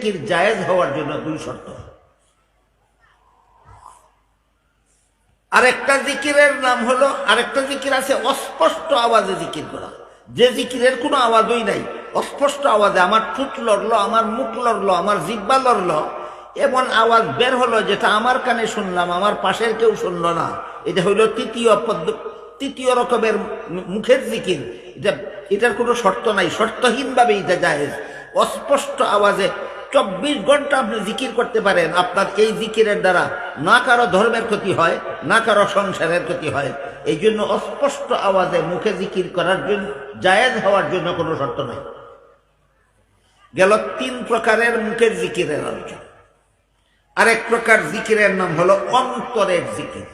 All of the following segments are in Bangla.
জিকির জায়েজ হওয়ার জন্য দুই শর্ত। আরেকটা জিকিরের নাম হলো, আরেকটা জিকির আছে অস্পষ্ট আওয়াজে জিকির করা, যে জিকিরের কোনো আওয়াজই নাই, অস্পষ্ট আওয়াজে আমার ঠোঁট লড়লো, আমার মুখ লড়লো, আমার জিহ্বা লড়লো, এমন আওয়াজ বের হলো যেটা আমার কানে শুনলাম, আমার পাশের কেউ শুনলো না। এটা হইল তৃতীয় রকমের মুখের জিকির। এটার কোনো শর্ত নাই, শর্তহীনভাবে এটা জায়েজ। অস্পষ্ট আওয়াজে 24 ঘন্টা আপনি জিকির করতে পারেন। আপনার এই জিকিরের দ্বারা না কারো ধর্মের ক্ষতি হয়, না কারো সংসারের ক্ষতি হয়। এই জন্য অস্পষ্ট আওয়াজে মুখে জিকির করার জন্য জায়েজ হওয়ার জন্য কোনো শর্ত নাই। গেল 3 প্রকারের মুখের জিকিরের আলোচনা। আরেক প্রকার জিকিরের নাম হলো অন্তরের জিকির।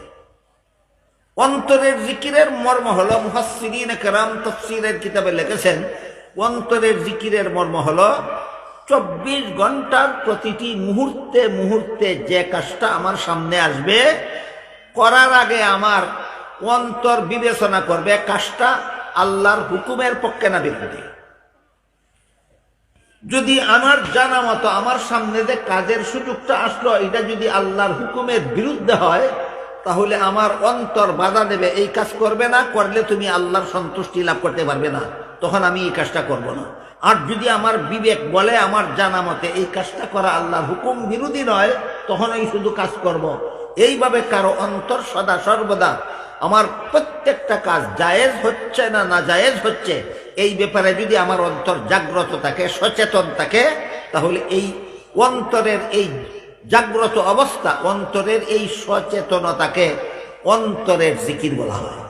অন্তরের জিকিরের মর্ম হলো, মুফাসসিরিন কেরাম তাফসীরের কিতাবে লিখেছেন, অন্তরের জিকিরের মর্ম হলো 24 ঘন্টার প্রতিটি মুহূর্তে মুহূর্তে যে কাজটা আমার সামনে আসবে, করার আগে আমার অন্তর বিবেচনা করবে কাজটা আল্লাহর হুকুমের পক্ষে না বিরুদ্ধে। যদি আমার জানা মতো আমার সামনে যে কাজের সুযোগটা আসলো, এটা যদি আল্লাহর হুকুমের বিরুদ্ধে হয়, তাহলে আমার অন্তর বাধা দেবে, এই কাজ করবে না, করলে তুমি আল্লাহর সন্তুষ্টি লাভ করতে পারবে না, তখন আমি এই কাজটা করব না। আর যদি আমার বিবেক বলে আমার জানা মতে এই কাজটা করা আল্লাহর হুকুম বিরোধী নয়, তখন এই শুধু কাজ করব। এইভাবে কারো অন্তর সদা সর্বদা আমার প্রত্যেকটা কাজ জায়েজ হচ্ছে না না জায়েজ হচ্ছে, এই ব্যাপারে যদি আমার অন্তর জাগ্রত থাকে, সচেতন থাকে, তাহলে এই অন্তরের এই জাগ্রত অবস্থা, অন্তরের এই সচেতনতাকে অন্তরের জিকির বলা হয়।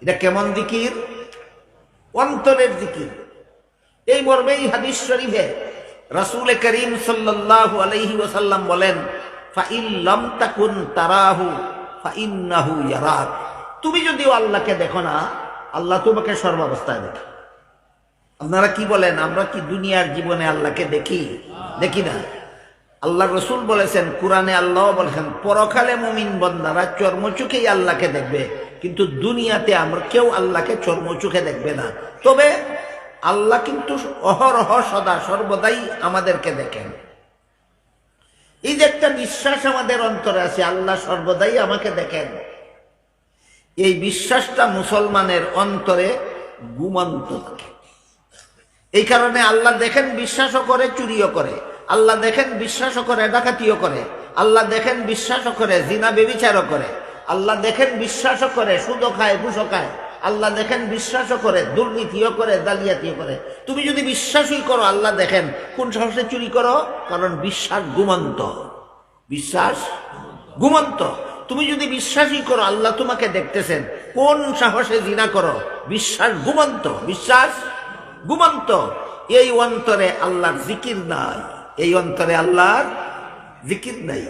এটা কেমন জিকির? অন্তরের জিকির। এই মর্মেই হাদিস শরীফে রাসূল করিম সাল্লাল্লাহু আলাইহি ওয়াসাল্লাম বলেন, ফাইন লাম তাকুন তারাহু ফাইন্নাহু ইয়ারাক। তুমি যদিও আল্লাহকে দেখো না, আল্লাহ তোমাকে সর্বাবস্থায় দেখে। আপনারা কি বলেন, আমরা কি দুনিয়ার জীবনে আল্লাহকে দেখি? দেখি না। আল্লাহ রসুল বলেছেন, কুরআনে আল্লাহ বলেছেন, পরকালে মুমিন বান্দারা চর্মচোখেই আল্লাহকে দেখবে, কিন্তু দুনিয়াতে আমরা কেউ আল্লাহকে চর্মচোখে দেখবে না। তবে আল্লাহ কিন্তু অহরহ সদা সর্বদাই আমাদেরকে দেখেন। এই যে একটা বিশ্বাস আমাদের অন্তরে আছে, আল্লাহ সর্বদাই আমাকে দেখেন, এই বিশ্বাসটা মুসলমানের অন্তরে ঘুমন্ত থাকে। এই কারণে আল্লাহ দেখেন, বিশ্বাসও করে, চুরিও করে। আল্লাহ দেখেন, বিশ্বাসও করে, ডাকাতিও করে। আল্লাহ দেখেন, বিশ্বাসও করে, জিনা ব্যভিচারও করে। আল্লাহ দেখেন, বিশ্বাসও করে, সুদও খায়, ঘুষও খায়। আল্লাহ দেখেন, বিশ্বাসও করে, দুর্নীতিও করে, জালিয়াতিও করে। তুমি যদি বিশ্বাসই করো, আল্লাহ দেখেন, কোন সাহসে চুরি করো? কারণ বিশ্বাস ঘুমন্ত। বিশ্বাস ঘুমন্ত। তুমি যদি বিশ্বাসই করো আল্লাহ তোমাকে দেখতেছেন, কোন সাহসে জিনা করো? বিশ্বাস ঘুমন্ত। বিশ্বাস ঘুমন্ত। এই অন্তরে আল্লাহর জিকির নাই, এই অন্তরে আল্লাহর জিকির নাই।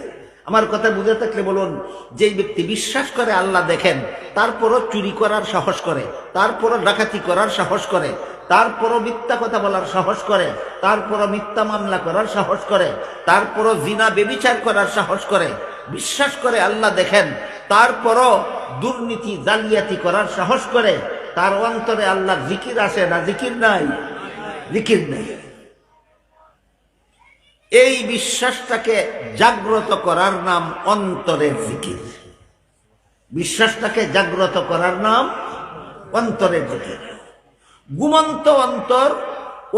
আমার কথা বুঝে থাকলে বলুন, যেই ব্যক্তি বিশ্বাস করে আল্লাহ দেখেন, তারপরও চুরি করার সাহস করে, তারপরও ডাকাতি করার সাহস করে, তারপরও মিথ্যা কথা বলার সাহস করে, তারপরও মিথ্যা মামলা করার সাহস করে, তারপরও জিনা ব্যভিচার করার সাহস করে, বিশ্বাস করে আল্লাহ দেখেন, তারপরও দুর্নীতি জালিয়াতি করার সাহস করে, তার অন্তরে আল্লাহর জিকির আসে না? জিকির নাই, জিকির নাই। এই বিশ্বাসটাকে জাগ্রত করার নাম অন্তরের জিকির। বিশ্বাসটাকে জাগ্রত করার নাম অন্তরের জিকির। ঘুমন্ত অন্তর,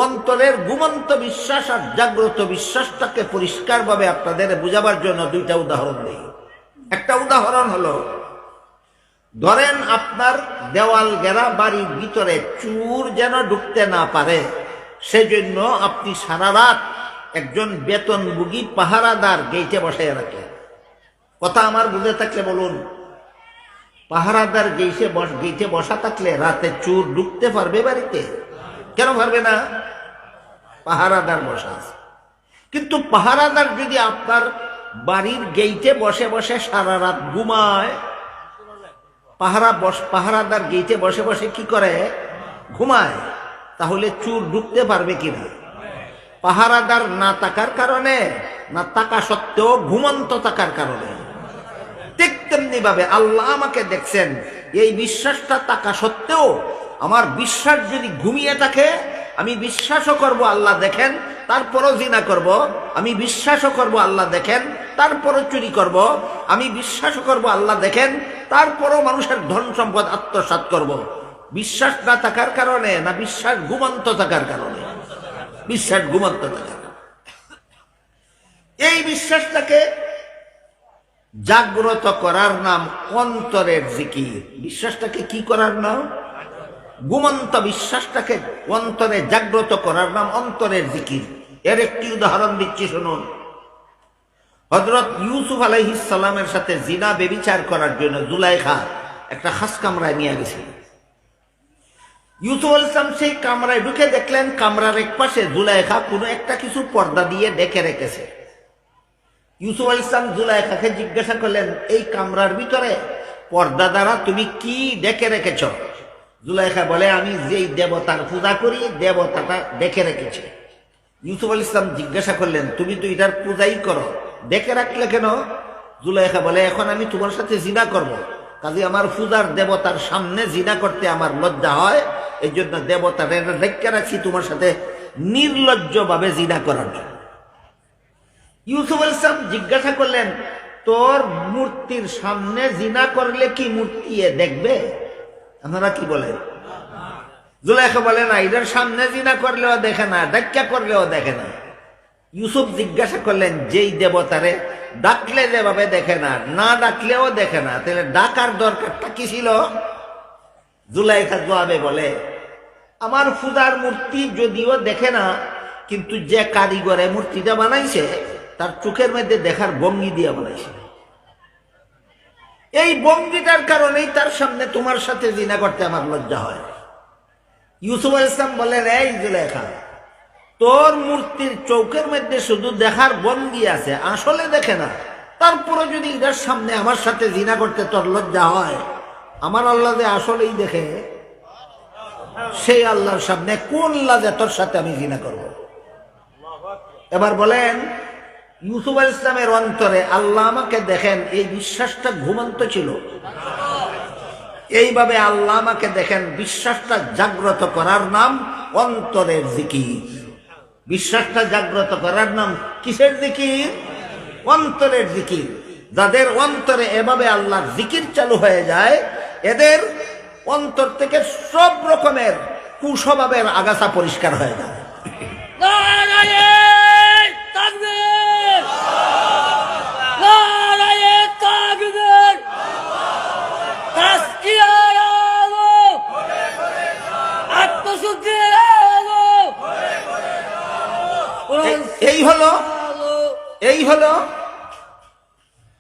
অন্তরের ঘুমন্ত বিশ্বাস আর জাগ্রত বিশ্বাসটাকে পরিষ্কারভাবে আপনাদের বুঝাবার জন্য দুইটা উদাহরণ দিই। একটা উদাহরণ হলো, ধরেন আপনার দেওয়াল ঘেরা বাড়ির ভিতরে চোর যেন ঢুকতে না পারে, সেজন্য আপনি সারা রাত একজন বেতনভোগী পাহারাদার গেইটে বসায় রাখলেন। কথা আমার বুঝে থাকলে বলুন, পাহারাদার গেইটে বসা থাকলে রাতে চোর ঢুকতে পারবে বাড়িতে? কেন পারবে না? পাহারাদার বসা আছে। কিন্তু পাহারাদার যদি আপনার বাড়ির গেইটে বসে বসে সারা রাত ঘুমায়, পাহারাদার গেইটে বসে বসে কি করে? ঘুমায়। তাহলে চোর ঢুকতে পারবে কিনা? পাহারাদার না থাকার কারণে, না থাকা সত্ত্বেও ঘুমন্ত থাকার কারণে। ঠিক তেমনি ভাবে আল্লাহ আমাকে দেখছেন, এই বিশ্বাসটা থাকা সত্ত্বেও আমার বিশ্বাস যদি ঘুমিয়ে থাকে, আমি বিশ্বাসও করব আল্লাহ দেখেন, তারপরও জিনা করব, আমি বিশ্বাসও করব আল্লাহ দেখেন, তারপরও চুরি করব, আমি বিশ্বাসও করব আল্লাহ দেখেন, তারপরও মানুষের ধন সম্পদ আত্মসাৎ করব। বিশ্বাস না থাকার কারণে না বিশ্বাস ঘুমন্ত থাকার কারণে? বিশ্বাস ঘুমন্ত থাকার কারণে। এই বিশ্বাসটাকে জাগ্রত করার নাম অন্তরের জিকির। বিশ্বাসটাকে কি করার নাম? ঘুমন্ত বিশ্বাসটাকে অন্তরে জাগ্রত করার নাম অন্তরের জিকির। এর একটি উদাহরণ দিচ্ছি, শুনুন। হযরত ইউসুফ আলাইহিস সালামের সাথে জিনা বেবিচার করার জন্য জুলাইখা একটা খাস কামরায় নিয়ে গেছিল। ইউসুফ আলাইহিস সালাম সেই কামরায় ঢুকে দেখলেন কামরার এক পাশে জুলাইখা কোনো একটা কিছু পর্দা দিয়ে ঢেকে রেখেছে। ইউসুফ আলাইহিস সালাম জুলাইখাকে জিজ্ঞাসা করলেন, এই কামরার ভিতরে পর্দা দ্বারা তুমি কি ঢেকে রেখেছ? জুলাইখা বলে, আমি যেই দেবতার পূজা করি দেবতাটা ঢেকে রেখেছে। ইউসুফ আলাইহিস সালাম জিজ্ঞাসা করলেন, তুমি তো এটার পূজাই করো, ঢেকে রাখলে কেন? জুলাইখা বলে, এখন আমি তোমার সাথে জিনা করব, কাজে আমার পূজার দেবতার সামনে জিনা করতে আমার লজ্জা হয়, এই জন্য দেবতার ঢেকে রাখছি তোমার সাথে নির্লজ্জভাবে জিনা করার জন্য। ইউসুফ আলাইহিস সালাম জিজ্ঞাসা করলেন, তোর মূর্তির সামনে জিনা করলে কি মূর্তি দেখবে? আপনারা কি বলেন? জুলাইখা বলে, না, এটার সামনে জিনা করলেও দেখে না, ডাক্কা করলেও দেখে না। ইউসুফ জিজ্ঞাসা করলেন, যেই দেবতারে ডাকলে যেভাবে দেখে না, না ডাকলেও দেখে না, তাহলে ডাকার দরকারটা কি ছিল? জুলাইখা জবাবে বলে, আমার পূজার মূর্তি যদিও দেখে না, কিন্তু যে কারিগরে মূর্তিটা বানাইছে তার চোখের মধ্যে দেখার ভঙ্গি দিয়ে বানাইছে। এই ভঙ্গিটার কারণেই তার সামনে তোমার সাথে জিনা করতে আমার লজ্জা হয়। ইউসুফ আলাইহিস সালাম বললেন, এই জুলাইখা, তোর মূর্তির চৌকের মধ্যে শুধু দেখার ভঙ্গি আছে, আসলে দেখে না, তারপরে যদি এটার সামনে আমার সাথে জিনা করতে তোর লজ্জা হয়, আমার আল্লাহ যে আসলেই দেখে, সেই আল্লাহর সামনে কোন লাজে তোর সাথে আমি জিনা করব? এবার বলেন, ইউসুফ আলাইহিস সালামের অন্তরে আল্লাহ আমাকে দেখেন এই বিশ্বাসটা ঘুমন্ত ছিল? এইভাবে আল্লাহ আমাকে দেখেন বিশ্বাসটা জাগ্রত করার নাম অন্তরের জিকির। বিশ্বাসটা জাগ্রত করার নাম কিসের জিকির? অন্তরের জিকির। যাদের অন্তরে এভাবে আল্লাহর জিকির চালু হয়ে যায়, এদের অন্তর থেকে সব রকমের কুস্বভাবের আগাছা পরিষ্কার হয়ে যায়।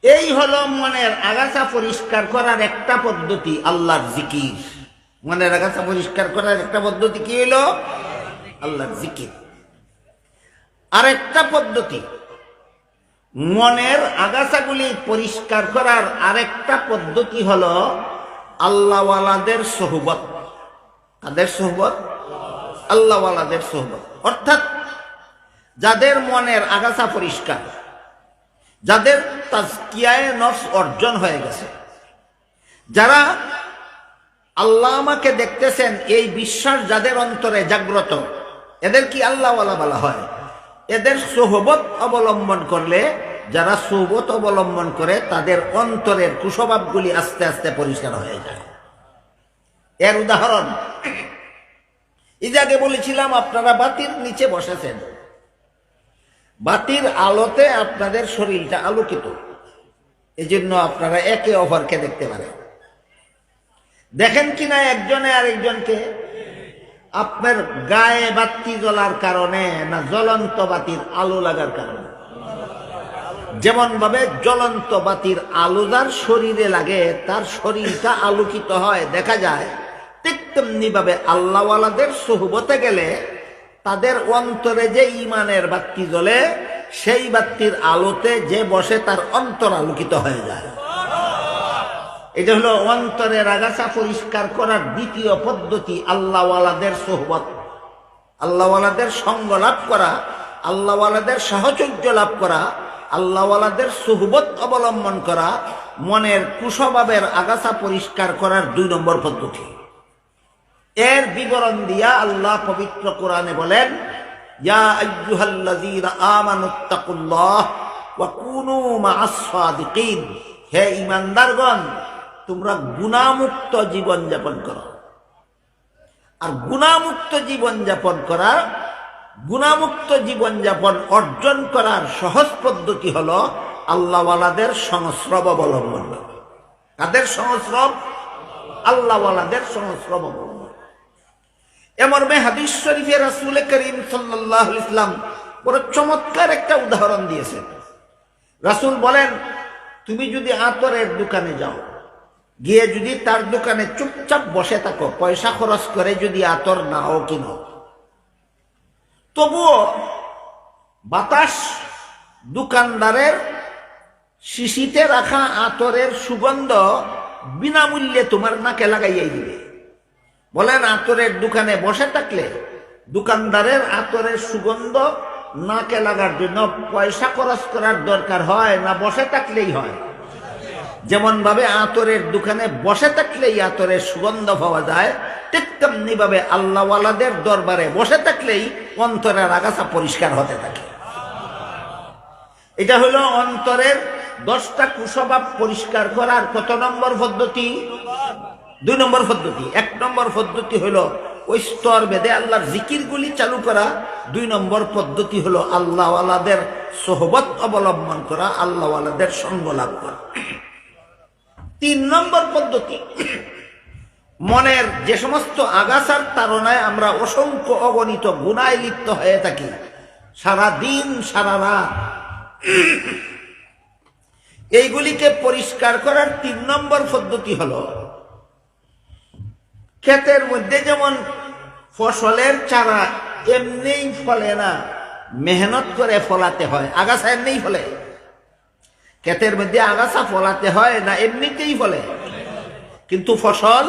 এই হলো মনের আগাছা পরিষ্কার করার একটা পদ্ধতি, আল্লাহর জিকির। মনের আগাছা পরিষ্কার করার একটা পদ্ধতি কি হলো? আল্লাহর জিকির। আরেকটা পদ্ধতি, মনের আগাছাগুলি পরিষ্কার করার আরেকটা পদ্ধতি হলো আল্লাহওয়ালাদের সোহবত। কাদের সোহবত? আল্লাহওয়ালাদের সোহবত। অর্থাৎ যাদের মনের আগাছা পরিষ্কার, যাদের তাজকিয়ায়ে নফস অর্জন হয়ে গেছে, যারা আল্লাহ আমাকে দেখতেছেন এই বিশ্বাস যাদের অন্তরে জাগ্রত, এদের কি আল্লাহওয়ালা বলা হয়? এদের সোহবত অবলম্বন করলে, যারা সোহবত অবলম্বন করে, তাদের অন্তরের কুস্বভাবগুলি আস্তে আস্তে পরিষ্কার হয়ে যায়। এর উদাহরণ, এই আগে বলেছিলাম আপনারা বাতির নিচে বসেছেন, বাতির আলোতে আপনাদের শরীরটা আলোকিত, এজন্য আপনারা একে অপরকে দেখতে পারেন। দেখেন কিনা একজনে আরেকজনকে? আপনার গায়ে বাতি জ্বলার কারণে না জ্বলন্ত বাতির আলো লাগার কারণে? যেমন ভাবে জ্বলন্ত বাতির আলো যার শরীরে লাগে তার শরীরটা আলোকিত হয়, দেখা যায়, ঠিক তেমনি ভাবে আল্লাহওয়ালাদের সোহবতে গেলে তাদের অন্তরে যে ইমানের বাতি জ্বলে, সেই বাতির আলোতে যে বসে তার অন্তর আলোকিত হয়ে যায়। এটা হলো অন্তরের আগাছা পরিষ্কার করার দ্বিতীয় পদ্ধতি, আল্লাহওয়ালাদের সোহবত। আল্লাহওয়ালাদের সঙ্গ লাভ করা, আল্লাহওয়ালাদের সাহচর্য লাভ করা, আল্লাহওয়ালাদের সোহবত অবলম্বন করা মনের কুস্বভাবের আগাছা পরিষ্কার করার 2 নম্বর পদ্ধতি। এর বিবরণ দিয়া আল্লাহ পবিত্র কোরআনে বলেন, ইয়া আইয়ুহাল্লাযীনা আমানুত্তাকুল্লাহ ওয়া কুনু মা'আস সাদিকিন, হে ঈমানদারগণ তোমরা গুনাহমুক্ত জীবন যাপন করো। আর গুনাহমুক্ত জীবন যাপন করা, গুনাহমুক্ত জীবন যাপন অর্জন করার সহজ পদ্ধতি হলো আল্লাহওয়ালাদের সংস্রব অবলম্বন করা। কাদের সংস্রব? আল্লাহওয়ালাদের সংস্রব অবলম্বন। এমর্মে হাদিস শরীফে রাসূল করিম সাল্লাল্লাহু আলাইহি ওয়াসাল্লাম বড় চমৎকার একটা উদাহরণ দিয়েছেন। রাসূল বলেন, তুমি যদি আতরের দোকানে যাও, গিয়ে যদি তার দোকানে চুপচাপ বসে থাকো, পয়সা খরচ করে যদি আতর নাও কিনো, তবুও বাতাস দোকানদারের শিশিতে রাখা আতরের সুগন্ধ বিনামূল্যে তোমার নাকে লাগাইয়াই দিবে। বলেন, আতরের দোকানে বসে থাকলে দোকানদারের আতরের সুগন্ধ নাকে লাগার জন্য পয়সা খরচ করার দরকার হয় না বসে থাকলেই হয়? যেমন ভাবে আতরের দোকানে বসে থাকলেই আতরের সুগন্ধ পাওয়া যায়, ঠিক তেমনি ভাবে আল্লাহওয়ালাদের দরবারে বসে থাকলেই অন্তরের আগাছা পরিষ্কার হতে থাকে। এটা হলো অন্তরের 10টা কুস্বভাব পরিষ্কার করার কত নম্বর পদ্ধতি? 2 নম্বর পদ্ধতি। 1 নম্বর পদ্ধতি হলো ওই স্তর বেদে আল্লাহর জিকিরগুলি চালু করা। 2 নম্বর পদ্ধতি হলো আল্লাহওয়ালাদের সোহবত অবলম্বন করা, আল্লাহওয়ালাদের সঙ্গ লাভ করা। 3 নম্বর পদ্ধতি, মনের যে সমস্ত আগাছার তাড়নায় আমরা অসংখ্য অগণিত গুনায় লিপ্ত হয়ে থাকি সারা দিন সারা রাত, এইগুলিকে পরিষ্কার করার 3 নম্বর পদ্ধতি হলো, ক্ষেতের মধ্যে যেমন ফসলের চারা এমনিই ফলে না, মেহনত করে ফলাতে হয়। আগাছা এমনিই ফলে? ক্ষেতের মধ্যে আগাছা ফলাতে হয় না এমনিতেই ফলে? কিন্তু ফসল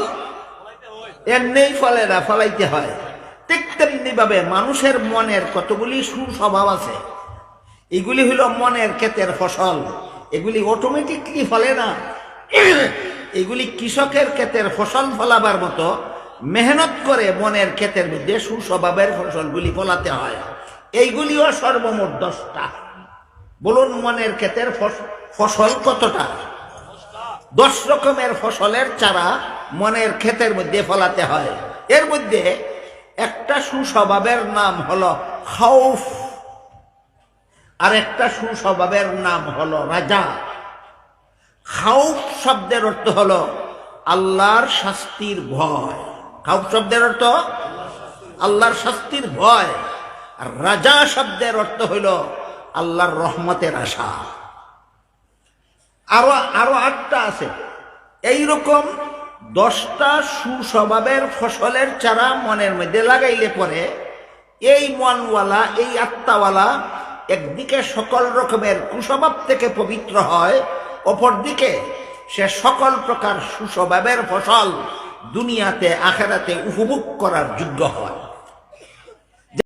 এমনিই ফলে না, ফলাইতে হয়। ঠিক তেমনি ভাবে মানুষের মনের কতগুলি সুস্বভাব আছে, এগুলি হলো মনের ক্ষেতের ফসল। এগুলি অটোমেটিকলি ফলে না, এগুলি কৃষকের ক্ষেতের ফসল ফলাবার মতো মেহনত করে মনের ক্ষেতের মধ্যে সুস্বভাবের ফসলগুলি ফলাতে হয়। এইগুলিও সর্বমোট 10টা। বলুন, মনের ক্ষেতের ফসল কতটা? 10 রকমের ফসলের চারা মনের ক্ষেতের মধ্যে ফলাতে হয়। এর মধ্যে একটা সুস্বভাবের নাম হলো খাউফ, আর একটা সুস্বভাবের নাম হলো রাজা। খাউফ শব্দের অর্থ হলো আল্লাহর শাস্তির ভয়। খাউফ শব্দের অর্থ আল্লাহর শাস্তির ভয়। আর রাজা শব্দের অর্থ হলো আল্লাহর রহমতের আশা। আরো 8টা আছে। এইরকম 10টা সুস্বভাবের ফসলের চারা মনের মধ্যে লাগাইলে পরে এই মনওয়ালা, এই আত্মাওয়ালা একদিকে সকল রকমের কুস্বভাব থেকে পবিত্র হয়, অপরদিকে সে সকল প্রকার সুস্বভাবের ফসল দুনিয়াতে আখেরাতে উপভোগ করার যোগ্য হয়।